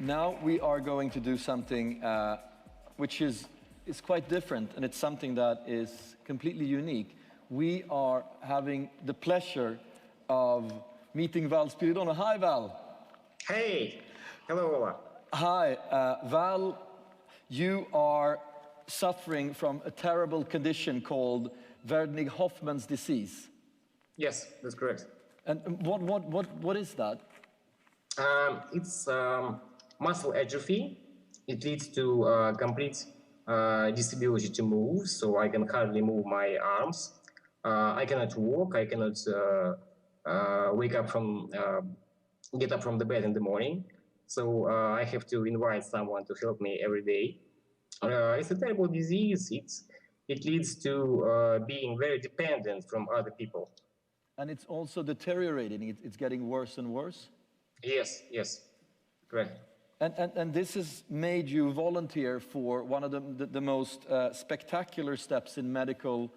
Now we are going to do something which is quite different, and it's something that is completely unique. We are having the pleasure of meeting Val Spiridonov. Hi, Val. Hey. Hello, Ola. Hi, Val. You are suffering from a terrible condition called Wernig-Hoffman's disease. Yes, that's correct. And what is that? It's muscle atrophy. It leads to complete disability to move, so I can hardly move my arms. I cannot walk. I cannot get up from the bed in the morning. So I have to invite someone to help me every day. It's a terrible disease. It leads to being very dependent from other people. And it's also deteriorating. It's getting worse and worse? Yes, correct. And this has made you volunteer for one of the most spectacular steps in medical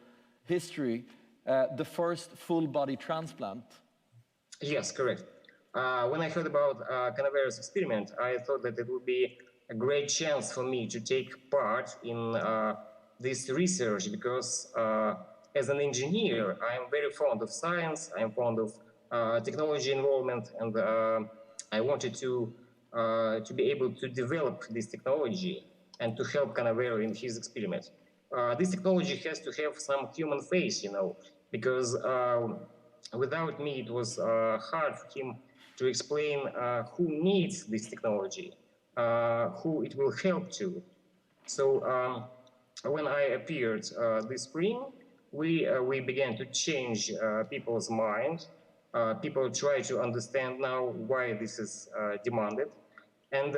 history, the first full-body transplant. Yes, correct. When I heard about Canavero's experiment, I thought that it would be a great chance for me to take part in this research because as an engineer, I'm very fond of science, I'm fond of technology involvement, and I wanted to be able to develop this technology and to help Canavero in his experiment. This technology has to have some human face, because without me, it was hard for him to explain who needs this technology, who it will help to. So when I appeared this spring, we began to change people's mind. People try to understand now why this is demanded. And,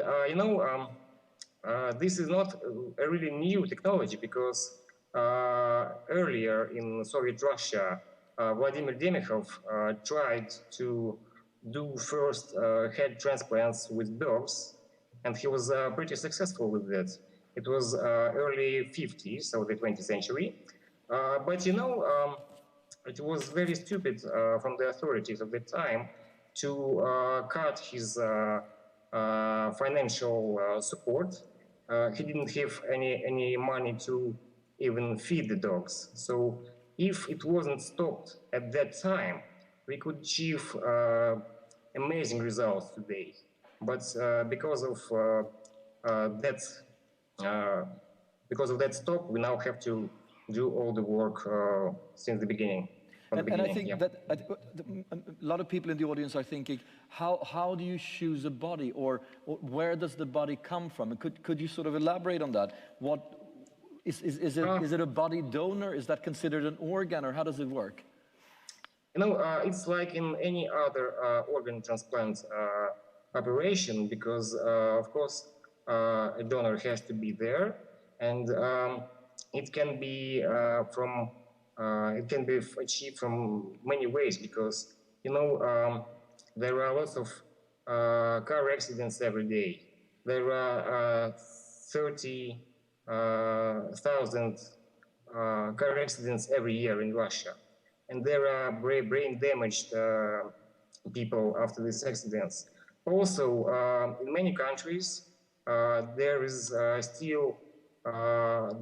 this is not a really new technology because earlier in Soviet Russia, Vladimir Demikhov tried to do first head transplants with dogs, and he was pretty successful with that. It was early 50s, so the 20th century. But it was very stupid from the authorities of the time to cut his financial support. He didn't have any money to even feed the dogs. So if it wasn't stopped at that time, we could achieve amazing results today. But because of that stop, we now have to do all the work since the beginning. And I think that a lot of people in the audience are thinking, how do you choose a body, or where does the body come from? Could you sort of elaborate on that? Is it a body donor? Is that considered an organ, or how does it work? It's like in any other organ transplant operation, because of course a donor has to be there, and it can be achieved from many ways, because there are lots of car accidents every day. There are 30,000 car accidents every year in Russia, and there are brain damaged people after these accidents. Also, in many countries, there is still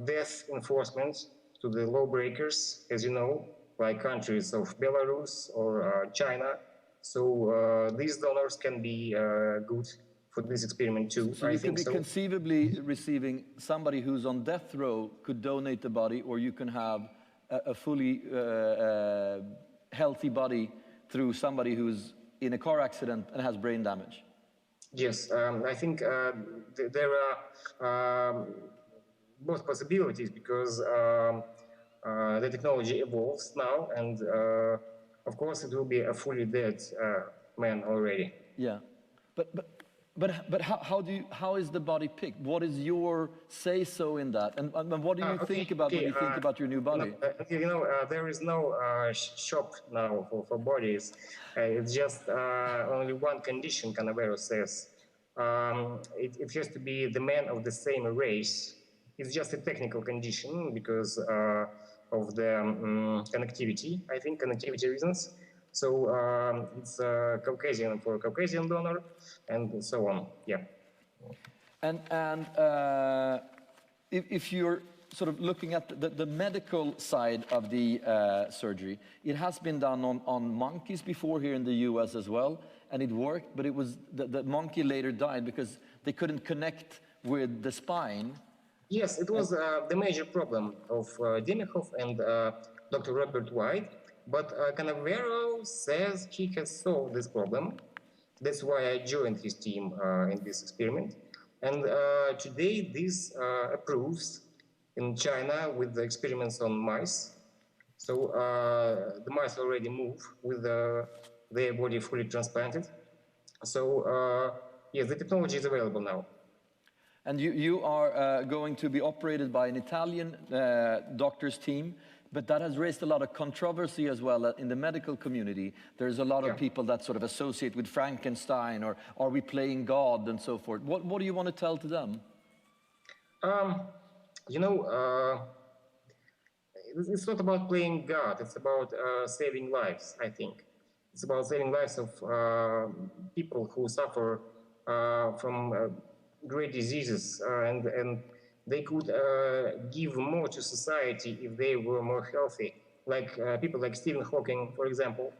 death enforcement to the lawbreakers, as you know, like countries of Belarus or China. So these donors can be good for this experiment too. So you could be conceivably receiving somebody who's on death row could donate the body, or you can have a fully healthy body through somebody who's in a car accident and has brain damage. Yes, I think there are both possibilities, because the technology evolves now, and of course it will be a fully dead man already. Yeah, but how is the body picked? What is your say-so in that? And what do you think about when you think about your new body? There is no shop now for bodies. It's just only one condition, Canavero says. It has to be the man of the same race. It's just a technical condition because of the connectivity, I think, connectivity reasons. So it's Caucasian for Caucasian donor, and so on. Yeah. And if you're sort of looking at the medical side of the surgery, it has been done on monkeys before here in the US as well, and it worked, but it was the monkey later died because they couldn't connect with the spine. Yes, it was the major problem of Demichov and Dr. Robert White, but Canavero says he has solved this problem. That's why I joined his team in this experiment. And today this approves in China with the experiments on mice. So the mice already move with their body fully transplanted. So yes, the technology is available now. And you are going to be operated by an Italian doctor's team, but that has raised a lot of controversy as well in the medical community. There's a lot of people that sort of associate with Frankenstein, or are we playing God and so forth. What do you want to tell to them? You know, it's not about playing God, it's about saving lives, I think. It's about saving lives of people who suffer from great diseases, and they could give more to society if they were more healthy, like people like Stephen Hawking, for example,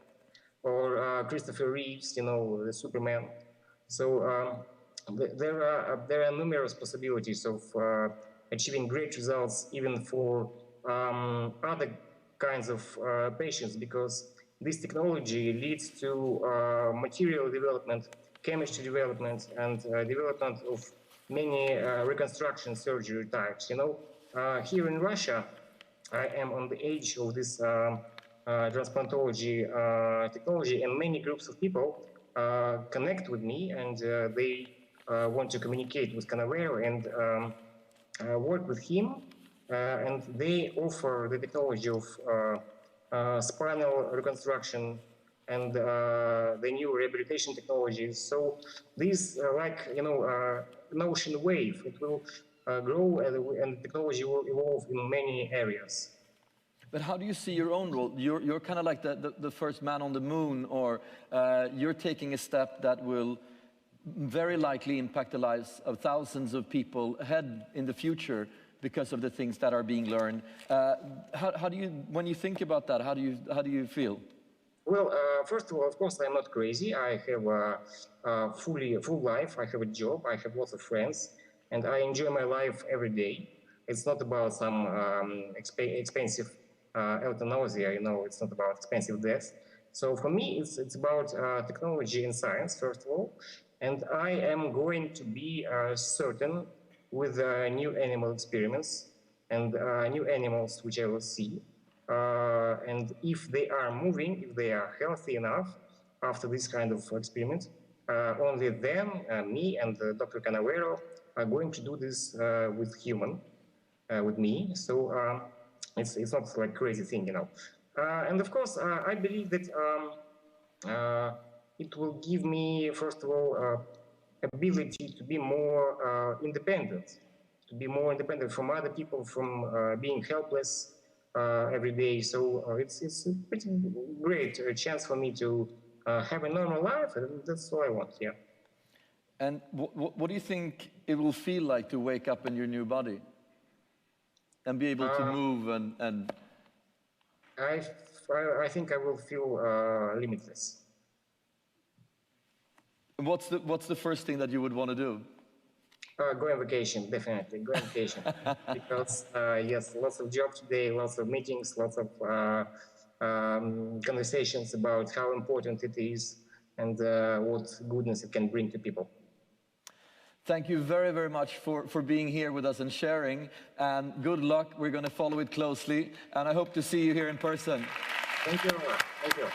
or Christopher Reeves, you know, the Superman. So there are numerous possibilities of achieving great results even for other kinds of patients, because this technology leads to material development, chemistry development, and development of many reconstruction surgery types. You know, here in Russia, I am on the edge of this transplantology technology, and many groups of people connect with me, and they want to communicate with Canavero and work with him, and they offer the technology of spinal reconstruction and the new rehabilitation technologies. So this, like, you know, an ocean wave, it will grow, and technology will evolve in many areas. But how do you see your own role? You're kind of like the first man on the moon, or you're taking a step that will very likely impact the lives of thousands of people ahead in the future because of the things that are being learned. How do you, when you think about that, how do you feel? Well, first of all, of course, I'm not crazy. I have a full life. I have a job. I have lots of friends, and I enjoy my life every day. It's not about some expensive euthanasia. You know, it's not about expensive death. So for me, it's about technology and science, first of all. And I am going to be certain with new animal experiments and new animals which I will see. And if they are moving, if they are healthy enough after this kind of experiment, only then me and Dr. Canavero are going to do this with me. So it's not like crazy thing, you know. And of course, I believe that it will give me, first of all, ability to be more independent, from other people, from being helpless every day. So it's a pretty great chance for me to have a normal life, and that's all I want. Yeah. And what do you think it will feel like to wake up in your new body and be able to move and? I think I will feel limitless. What's the first thing that you would want to do? Go on vacation, definitely. Go on vacation. Because, yes, lots of jobs today, lots of meetings, lots of conversations about how important it is and what goodness it can bring to people. Thank you very, very much for being here with us and sharing. And good luck. We're going to follow it closely. And I hope to see you here in person. Thank you. Thank you.